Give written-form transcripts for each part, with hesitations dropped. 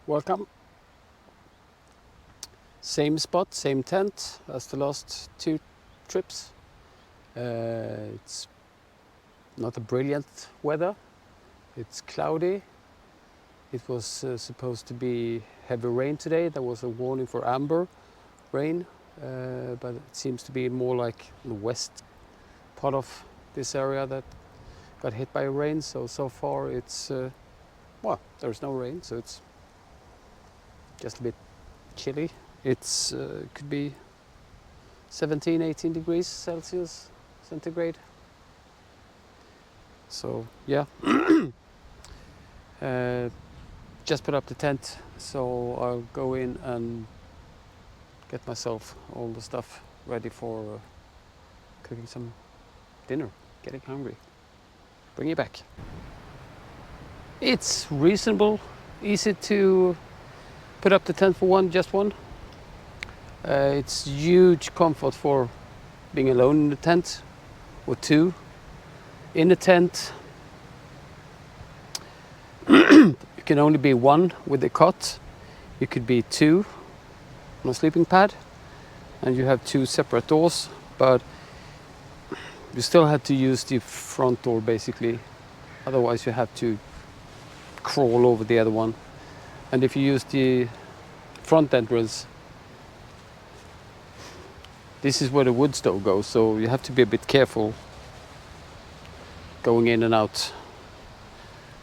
Welcome. Same spot, same tent as the last two trips. It's not a brilliant weather. It's cloudy. It was supposed to be heavy rain today. There was a warning for amber rain, but it seems to be more like the west part of this area that got hit by rain. So far it's, well, there's no rain, so it's just a bit chilly. It's could be 17, 18 degrees Celsius, centigrade. So yeah, just put up the tent, so I'll go in and get myself all the stuff ready for cooking some dinner. Getting hungry. Bring it back. It's reasonable, easy to put up the tent for just one. It's huge comfort for being alone in the tent, or two in the tent. You can only be one with the cot. You could be two on a sleeping pad, and you have two separate doors, but you still have to use the front door basically. Otherwise you have to crawl over the other one. And if you use the front entrance, this is where the wood stove goes, so you have to be a bit careful going in and out,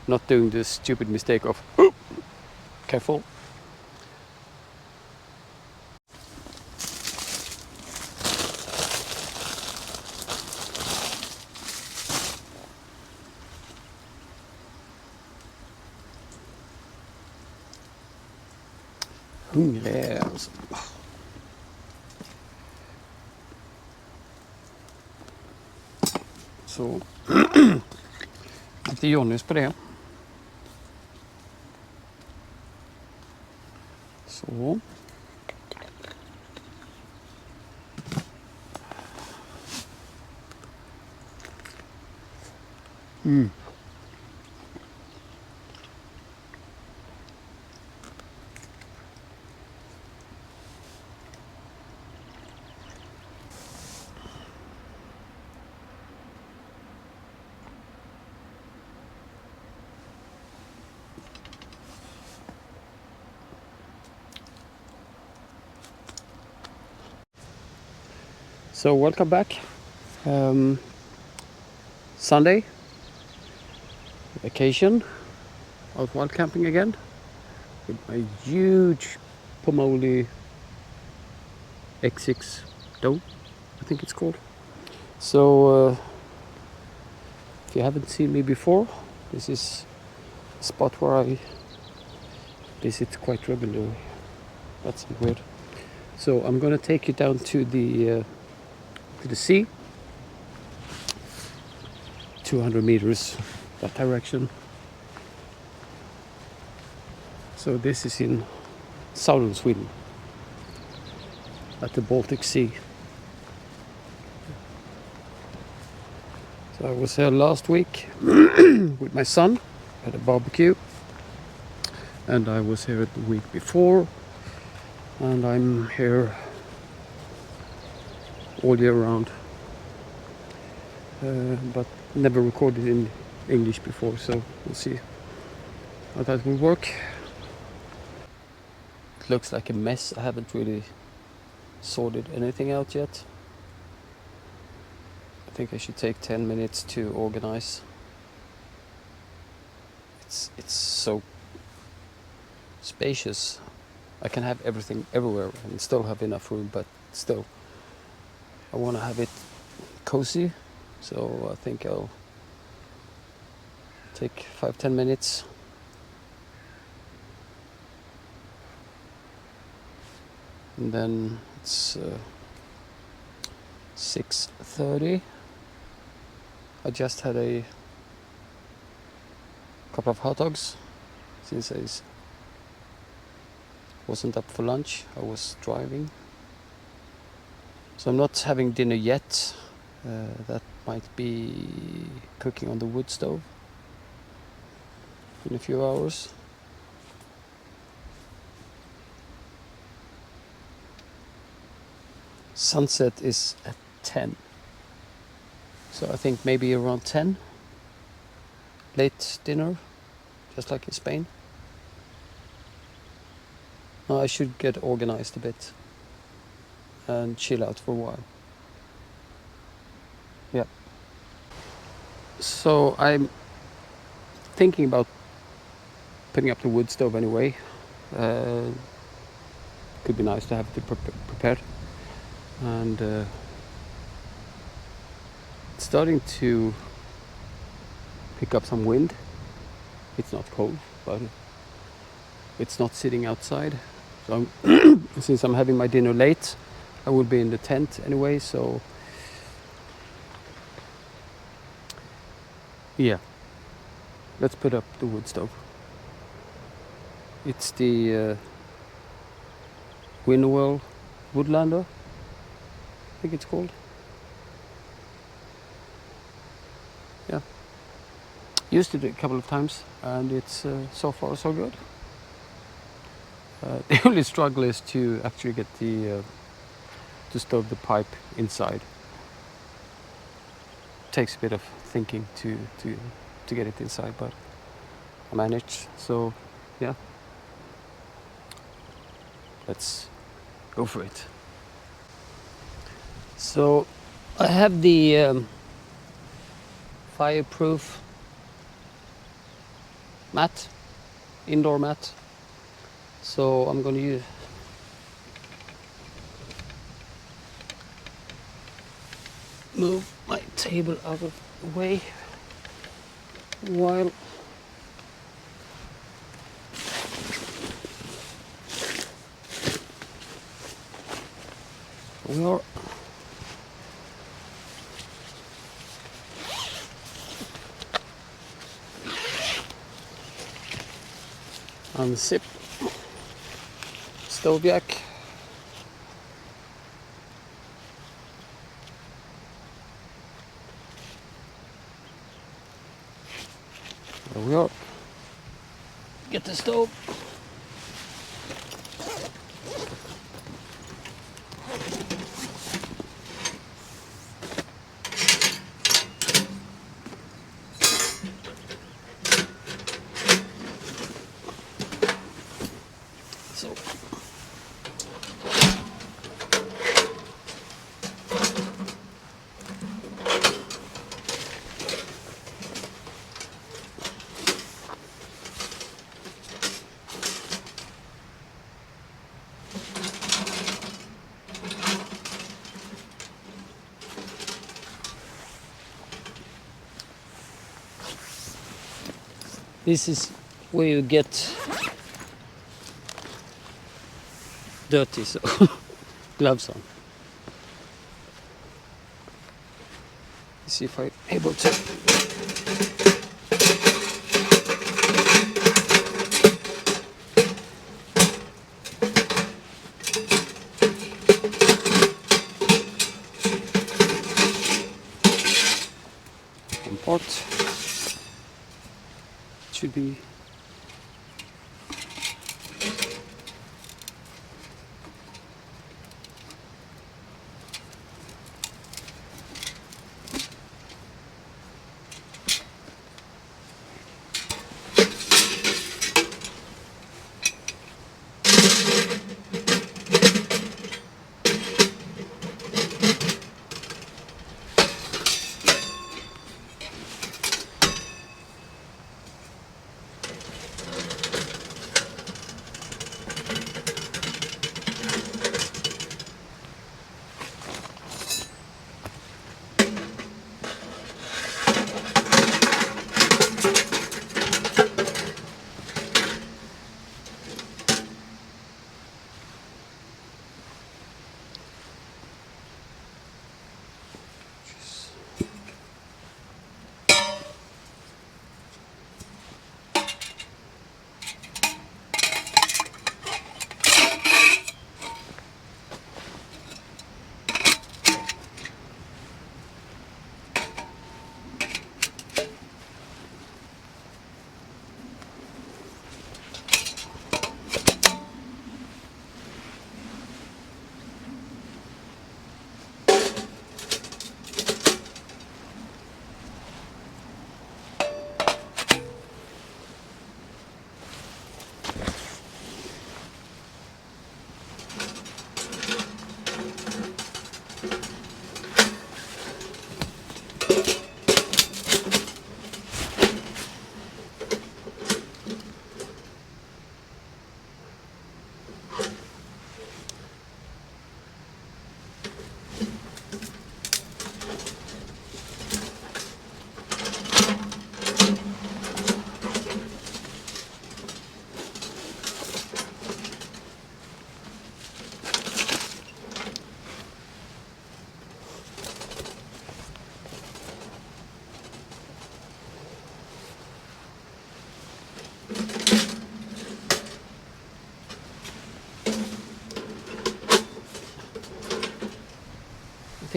not doing the stupid mistake of careful. Hungrig alltså. Så lite Johnnys på det. Så. So welcome back. Sunday, vacation, out wild camping again with my huge Pomoli X6 Dome, I think it's called. So if you haven't seen me before, this is a spot where I visit quite regularly. That's weird. So I'm gonna take you down to the sea, 200 meters that direction. So this is in southern Sweden, at the Baltic Sea. So I was here last week with my son at a barbecue, and I was here the week before, and I'm here all year round, but never recorded in English before, so we'll see how that will work. It looks like a mess. I haven't really sorted anything out yet. I think I should take 10 minutes to organize. It's so spacious. I can have everything everywhere and still have enough room, but still I want to have it cozy, so I think I'll take 5-10 minutes. And then it's 6:30. I just had a couple of hot dogs since I wasn't up for lunch. I was driving. So I'm not having dinner yet. That might be cooking on the wood stove in a few hours. sunset is at 10. So I think maybe around 10. Late dinner, just like in Spain. I should get organized a bit and chill out for a while. Yeah. So I'm thinking about putting up the wood stove anyway. Could be nice to have it prepared. And it's starting to pick up some wind. It's not cold, but it's not sitting outside. So since I'm having my dinner late, I will be in the tent anyway, so yeah, let's put up the wood stove. It's the Winwell Woodlander, I think it's called. Yeah, used it a couple of times and it's so far so good. The only struggle is to actually get the to stove the pipe inside. Takes a bit of thinking to get it inside, but I managed. So yeah, let's go for it. So I have the fireproof mat, indoor mat. So I'm going to move my table out of the way while we are unzip stove jack. There we are. Get the stove. So this is where you get dirty, so gloves on. Let's see if I'm able to. Import. It should be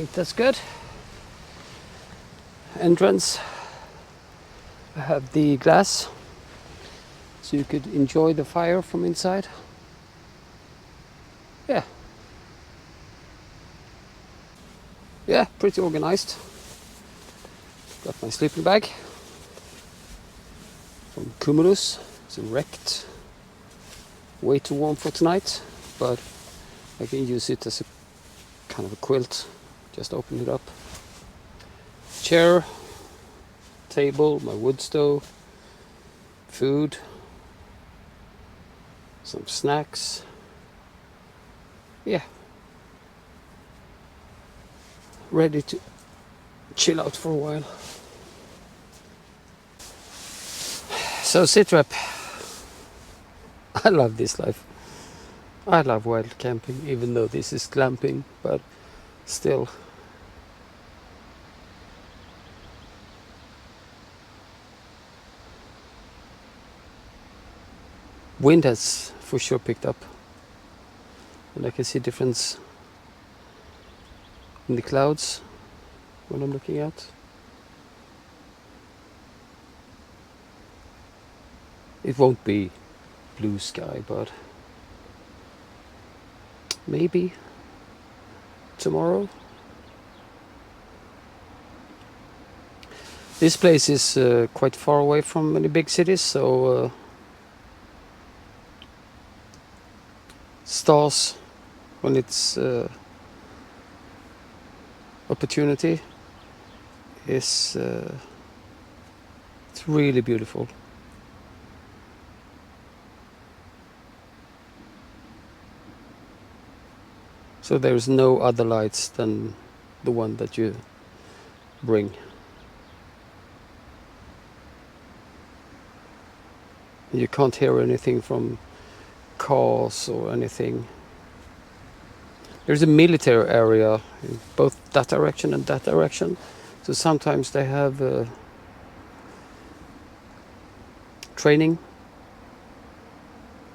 think that's good. Entrance. I have the glass so you could enjoy the fire from inside. Yeah. Yeah, pretty organized. Got my sleeping bag from Cumulus. It's wrecked. Way too warm for tonight, but I can use it as a kind of a quilt. Just open it up. Chair, table, my wood stove, food, some snacks. Yeah. Ready to chill out for a while. So sit rep. I love this life. I love wild camping, even though this is glamping, but still. Wind has for sure picked up, and I can see difference in the clouds when I'm looking out. It won't be blue sky, but maybe tomorrow. This place is quite far away from many big cities, so stars when it's opportunity is it's really beautiful. So there's no other lights than the one that you bring. You can't hear anything from cars or anything. There's a military area in both that direction and that direction. So sometimes they have training.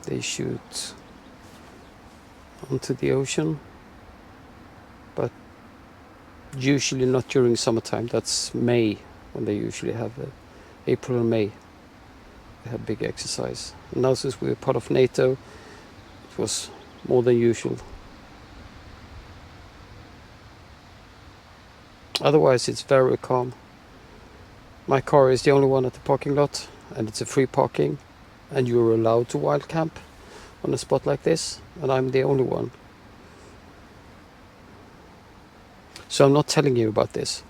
They shoot onto the ocean. But usually not during summertime. That's May when they usually have April and May. They have big exercise. And now since we're part of NATO, it was more than usual. Otherwise it's very calm. My car is the only one at the parking lot, and it's a free parking, and you're allowed to wild camp on a spot like this, and I'm the only one. So I'm not telling you about this.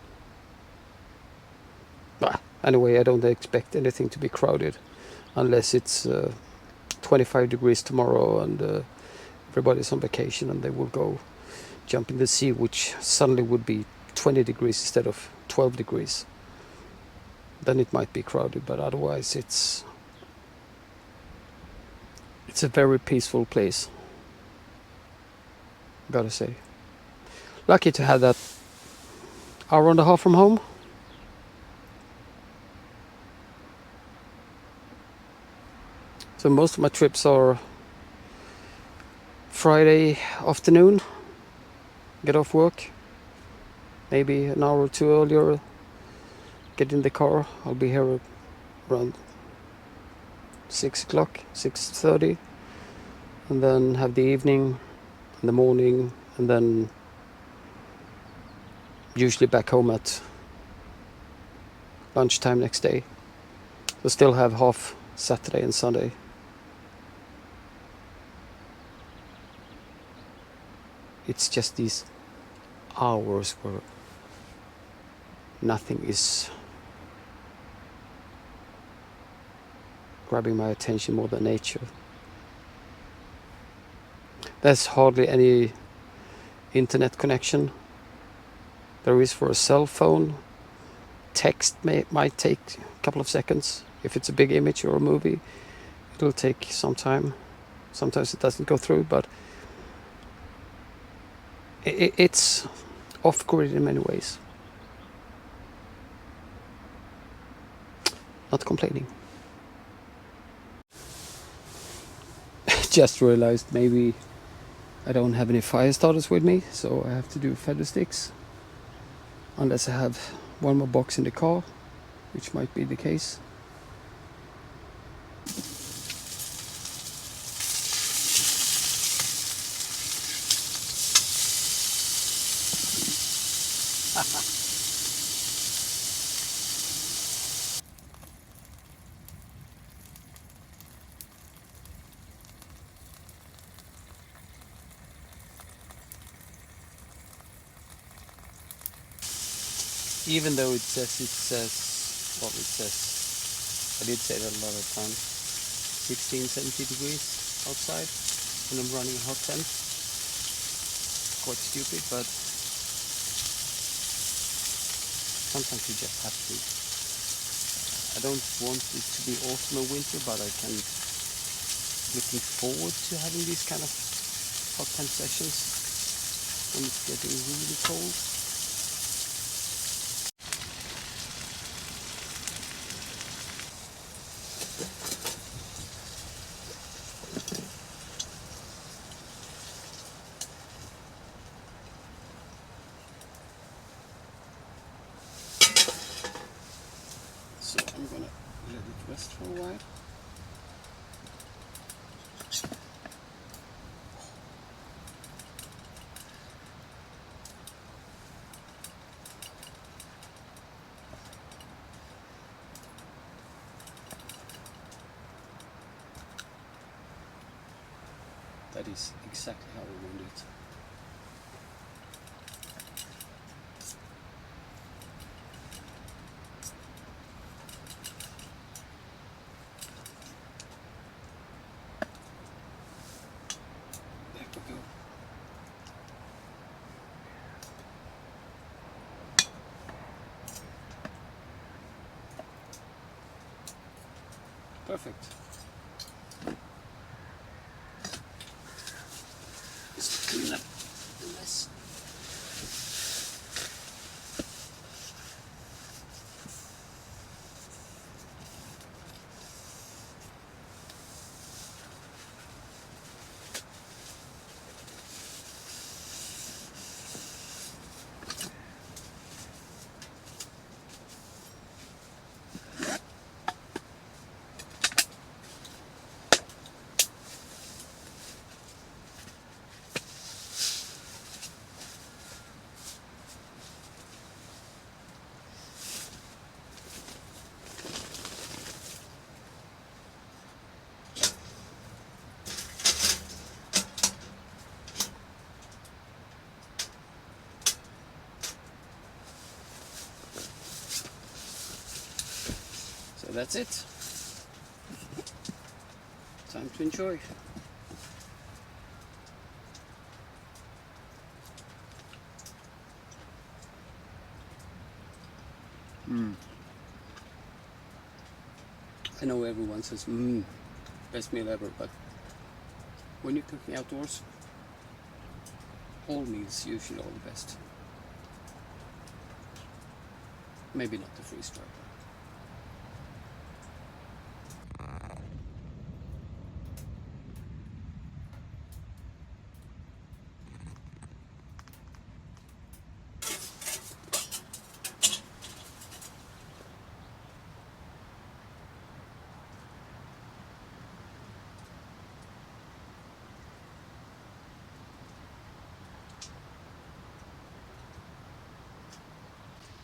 But anyway, I don't expect anything to be crowded unless it's 25 degrees tomorrow and everybody's on vacation and they will go jump in the sea, which suddenly would be 20 degrees instead of 12 degrees. Then it might be crowded, but otherwise it's a very peaceful place, gotta say. Lucky to have that hour and a half from home. So most of my trips are Friday afternoon, get off work, maybe an hour or two earlier, get in the car. I'll be here around 6 o'clock, 6:30, and then have the evening and the morning, and then usually back home at lunchtime next day. So still have half Saturday and Sunday. It's just these hours where nothing is grabbing my attention more than nature. There's hardly any internet connection. There is for a cell phone. Text might take a couple of seconds. If it's a big image or a movie, it'll take some time. Sometimes it doesn't go through, but it's off-grid in many ways. Not complaining. Just realized maybe I don't have any fire starters with me, so I have to do feather sticks. unless I have one more box in the car, which might be the case. Even though it says, well, it says, I did say that a lot of times, 16, 17 degrees outside when I'm running a hot tent. Quite stupid, but sometimes you just have to. I don't want it to be autumn or winter, but I can looking forward to having these kind of hot tent sessions when it's getting really cold. So I'm gonna let it rest for a while. That is exactly how I want it. There we go. Perfect. Just clean up the mess. So that's it. Time to enjoy. I know everyone says, best meal ever, but when you're cooking outdoors, all meals usually are the best. Maybe not the freeze dry.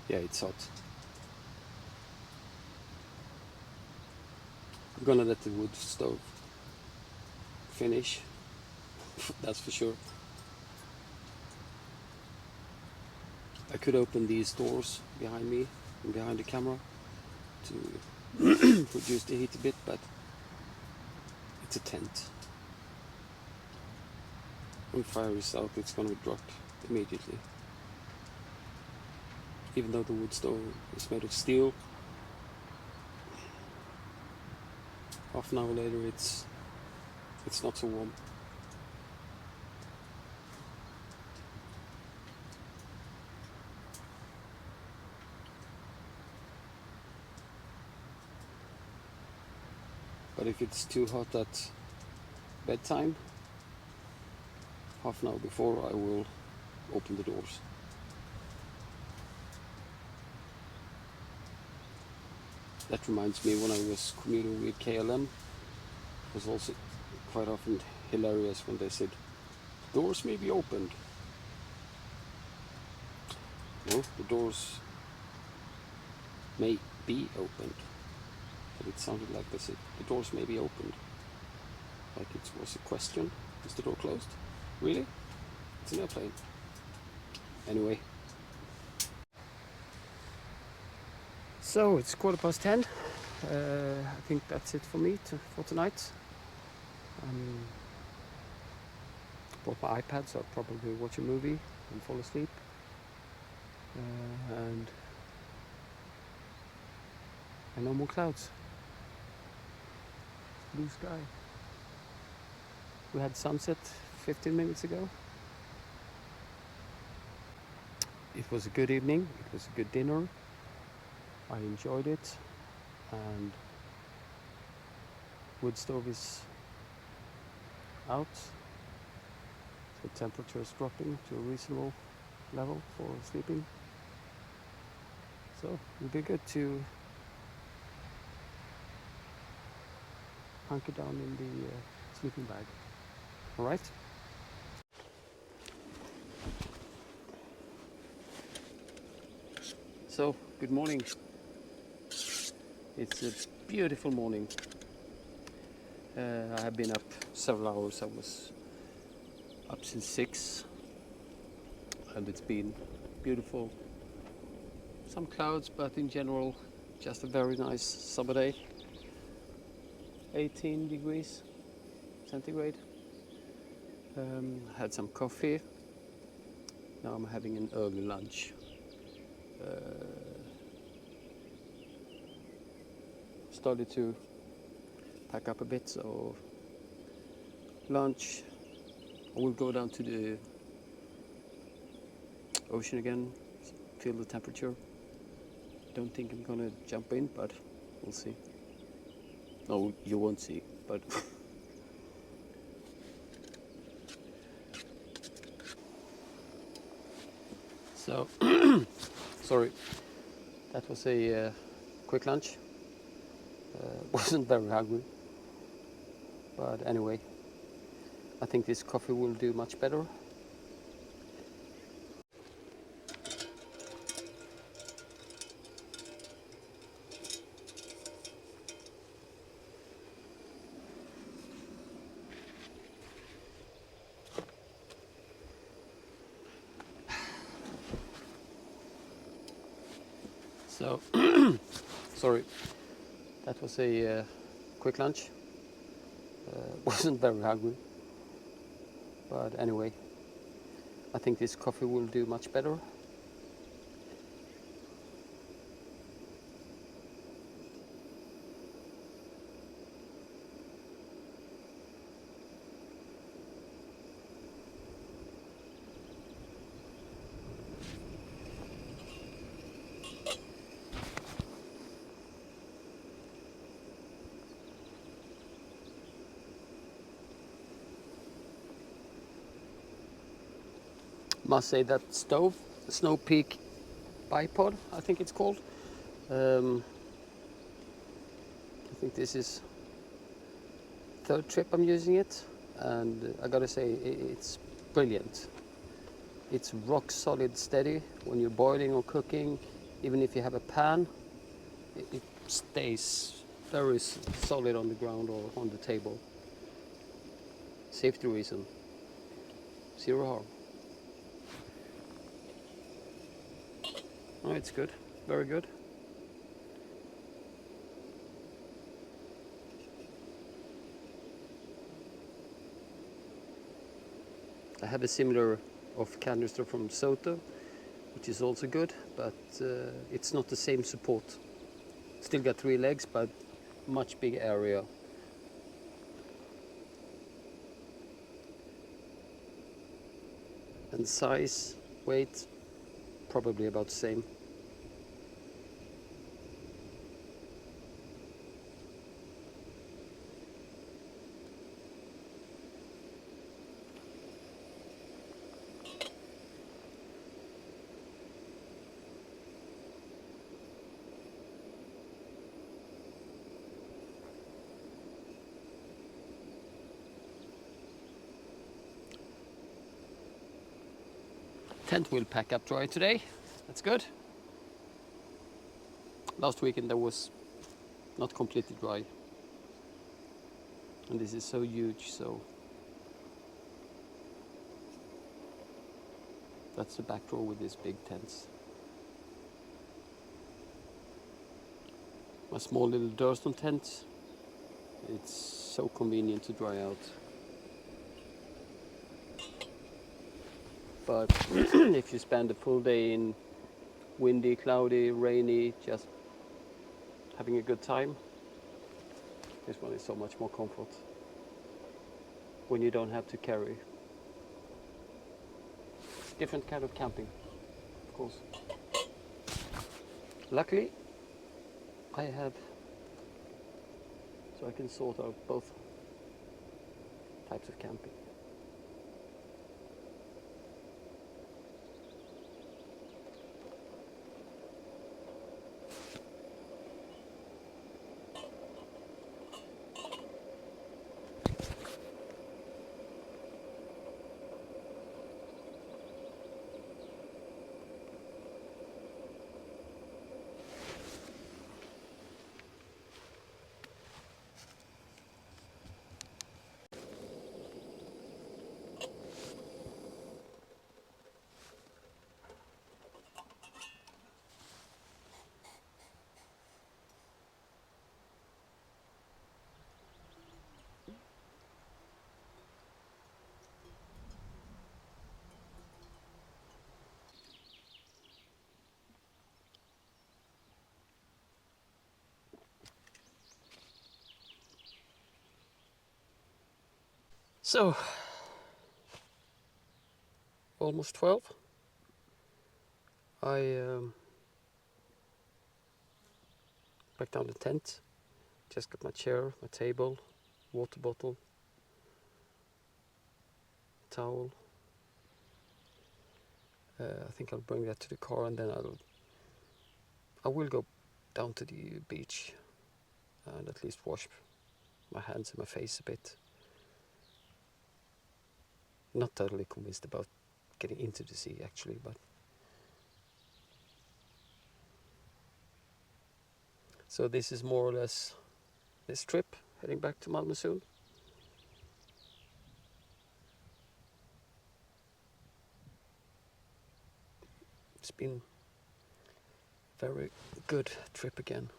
Yeah, it's hot. I'm gonna let the wood stove finish, that's for sure. I could open these doors behind me and behind the camera to reduce the heat a bit, but it's a tent. When fire is out, it's gonna drop immediately. Even though the wood stove is made of steel, half an hour later it's not so warm. But if it's too hot at bedtime, half an hour before I will open the doors. That reminds me, when I was commuting with KLM, it was also quite often hilarious when they said, doors may be opened. No, the doors may be opened. But it sounded like they said, the doors may be opened. Like it was a question. Is the door closed? Really? It's an airplane. Anyway. So it's 10:15. I think that's it for me for tonight. Brought my iPad, so I'll probably watch a movie and fall asleep. And no more clouds. Blue sky. We had sunset 15 minutes ago. It was a good evening. It was a good dinner. I enjoyed it. And wood stove is out. The temperature is dropping to a reasonable level for sleeping. So it'll be good to hunker down in the sleeping bag. All right? So, good morning. It's a beautiful morning. I have been up several hours. I was up since 6, and it's been beautiful. Some clouds, but in general, just a very nice summer day. 18 degrees centigrade. Had some coffee. Now I'm having an early lunch. Started to pack up a bit, so lunch. I will go down to the ocean again, feel the temperature. Don't think I'm gonna jump in, but we'll see. No, you won't see, but so sorry, that was a quick lunch. Wasn't very hungry, but anyway, I think this coffee will do much better. So sorry, that was a quick lunch. Wasn't very hungry, but anyway, I think this coffee will do much better. Must say that stove, Snow Peak bipod, I think it's called. I think this is third trip I'm using it, and I gotta say it's brilliant. It's rock solid steady when you're boiling or cooking. Even if you have a pan, it stays very solid on the ground or on the table. Safety reason, zero harm. Oh, it's good, very good. I have a similar off canister from Soto, which is also good, but it's not the same support. Still got 3 legs, but much bigger area. And size, weight, probably about the same. tent will pack up dry today. That's good. Last weekend there was not completely dry. And this is so huge, so that's the back door with these big tents. My small little Durston tent, it's so convenient to dry out. But if you spend a full day in windy, cloudy, rainy, just having a good time, this one is so much more comfort when you don't have to carry. Different kind of camping, of course. Luckily, I have, so I can sort out both types of camping. So, almost 12. I back down the tent. Just got my chair, my table, water bottle, towel. I think I'll bring that to the car, and then I will go down to the beach and at least wash my hands and my face a bit. Not totally convinced about getting into the sea actually, but so this is more or less this trip, heading back to Malmö soon. It's been a very good trip again.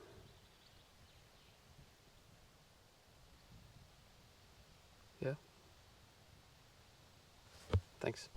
Yeah. Thanks.